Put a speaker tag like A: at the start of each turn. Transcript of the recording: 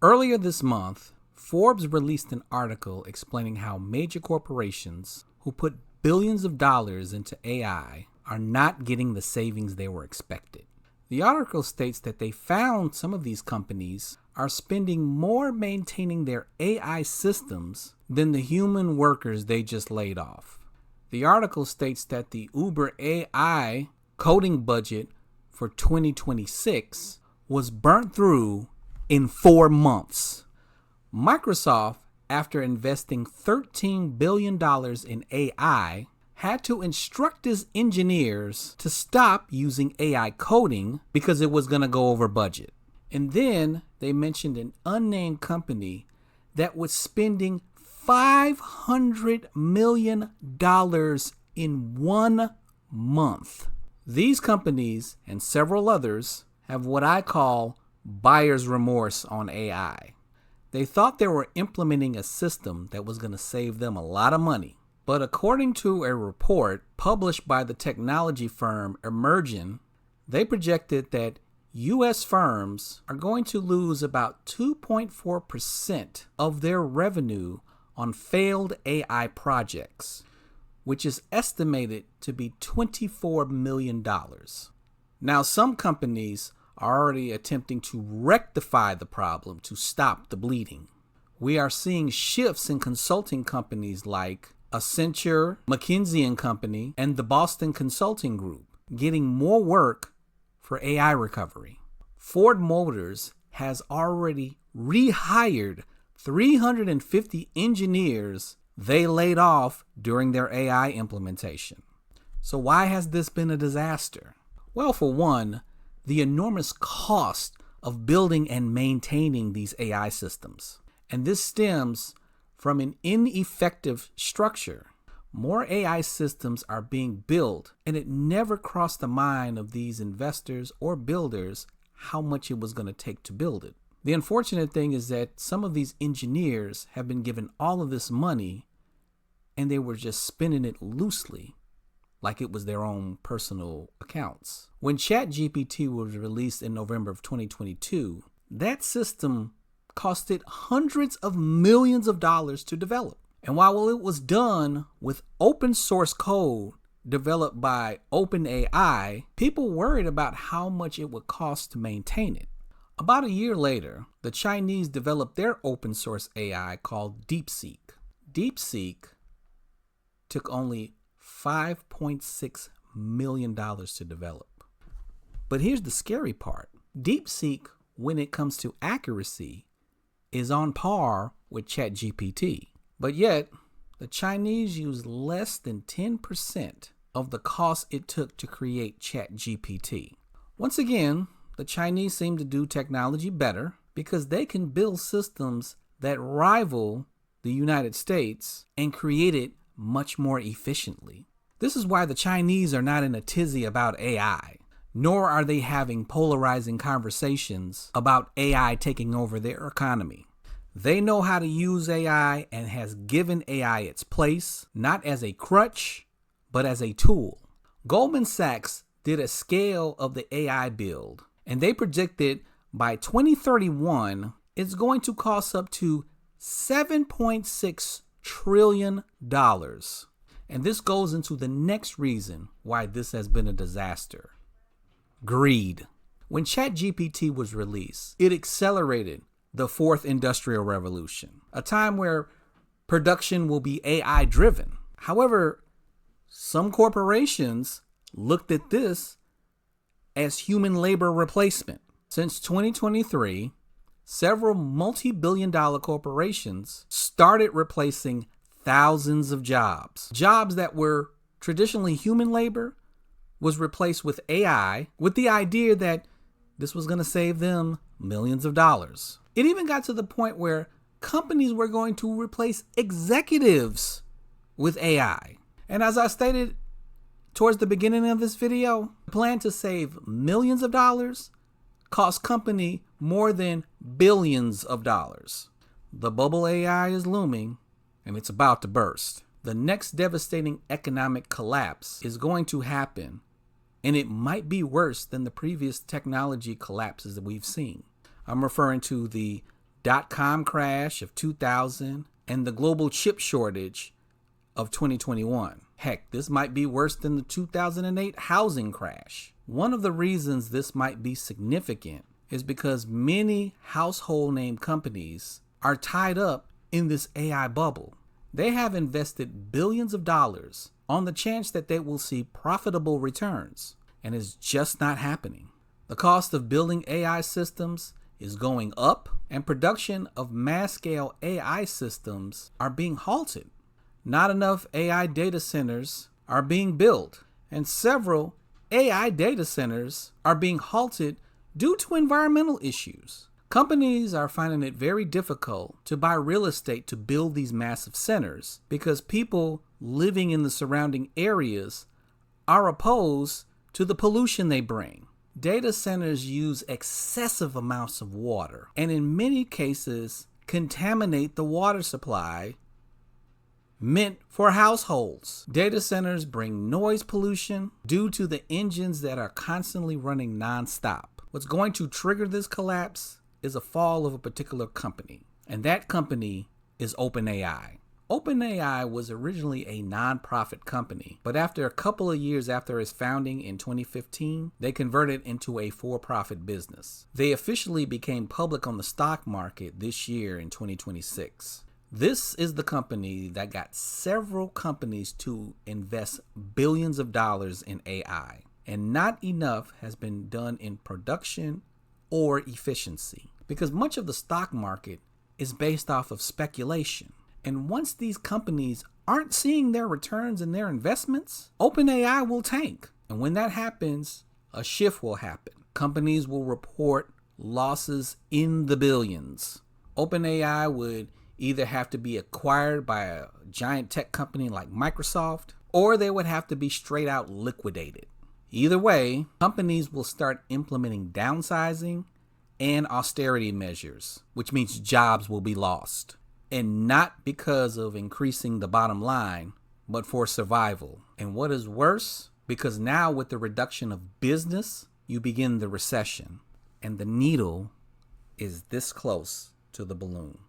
A: Earlier this month, Forbes released an article explaining how major corporations who put billions of dollars into AI are not getting the savings they were expected. The article states that they found some of these companies are spending more maintaining their AI systems than the human workers they just laid off. The article states that the Uber AI coding budget for 2026 was burnt through in 4 months. Microsoft, after investing $13 billion in AI, had to instruct its engineers to stop using AI coding because it was going to go over budget. And then they mentioned an unnamed company that was spending $500 million in 1 month. These companies and several others have what I call buyer's remorse on AI. They thought they were implementing a system that was going to save them a lot of money. But according to a report published by the technology firm Emergent, they projected that U.S. firms are going to lose about 2.4% of their revenue on failed AI projects, which is estimated to be $24 million. Now, some companies are already attempting to rectify the problem to stop the bleeding. We are seeing shifts in consulting companies like Accenture, McKinsey & Company, and the Boston Consulting Group getting more work for AI recovery. Ford Motors has already rehired 350 engineers they laid off during their AI implementation. So why has this been a disaster? Well, for one, the enormous cost of building and maintaining these AI systems. And this stems from an ineffective structure. More AI systems are being built, and it never crossed the mind of these investors or builders how much it was going to take to build it. The unfortunate thing is that some of these engineers have been given all of this money, and they were just spending it loosely, like it was their own personal accounts. When ChatGPT was released in November of 2022, that system costed hundreds of millions of dollars to develop. And while it was done with open source code developed by OpenAI, people worried about how much it would cost to maintain it. About a year later, the Chinese developed their open source AI called DeepSeek. DeepSeek took only $5.6 million to develop. But here's the scary part. DeepSeek, when it comes to accuracy, is on par with ChatGPT. But yet, the Chinese used less than 10% of the cost it took to create ChatGPT. Once again, the Chinese seem to do technology better because they can build systems that rival the United States and create it much more efficiently. This is why the Chinese are not in a tizzy about AI, nor are they having polarizing conversations about AI taking over their economy. They know how to use AI and has given AI its place, not as a crutch, but as a tool. Goldman Sachs did a scale of the AI build, and they predicted by 2031, it's going to cost up to $7.6 trillion. And this goes into the next reason why this has been a disaster. Greed. When ChatGPT was released, it accelerated the fourth industrial revolution, a time where production will be AI driven. However, some corporations looked at this as human labor replacement. Since 2023, several multi-billion-dollar corporations started replacing thousands of jobs. Jobs that were traditionally human labor was replaced with AI, with the idea that this was going to save them millions of dollars. It even got to the point where companies were going to replace executives with AI. And as I stated towards the beginning of this video, the plan to save millions of dollars cost company more than billions of dollars. The bubble AI is looming, and it's about to burst. The next devastating economic collapse is going to happen, and it might be worse than the previous technology collapses that we've seen. I'm referring to the dot-com crash of 2000 and the global chip shortage of 2021. Heck, this might be worse than the 2008 housing crash. One of the reasons this might be significant is because many household name companies are tied up in this AI bubble. They have invested billions of dollars on the chance that they will see profitable returns, and it's just not happening. The cost of building AI systems is going up, and production of mass-scale AI systems are being halted. Not enough AI data centers are being built, and several AI data centers are being halted due to environmental issues. Companies are finding it very difficult to buy real estate to build these massive centers because people living in the surrounding areas are opposed to the pollution they bring. Data centers use excessive amounts of water and in many cases contaminate the water supply meant for households. Data centers bring noise pollution due to the engines that are constantly running nonstop. What's going to trigger this collapse is a fall of a particular company, and that company is OpenAI. OpenAI was originally a non-profit company, but after a couple of years after its founding in 2015, they converted into a for-profit business. They officially became public on the stock market this year in 2026. This is the company that got several companies to invest billions of dollars in AI, and not enough has been done in production or efficiency, because much of the stock market is based off of speculation. And once these companies aren't seeing their returns in their investments, OpenAI will tank. And when that happens, a shift will happen. Companies will report losses in the billions. OpenAI would either have to be acquired by a giant tech company like Microsoft, or they would have to be straight out liquidated. Either way, companies will start implementing downsizing and austerity measures, which means jobs will be lost. And not because of increasing the bottom line, but for survival. And what is worse, because now with the reduction of business, you begin the recession. And the needle is this close to the balloon.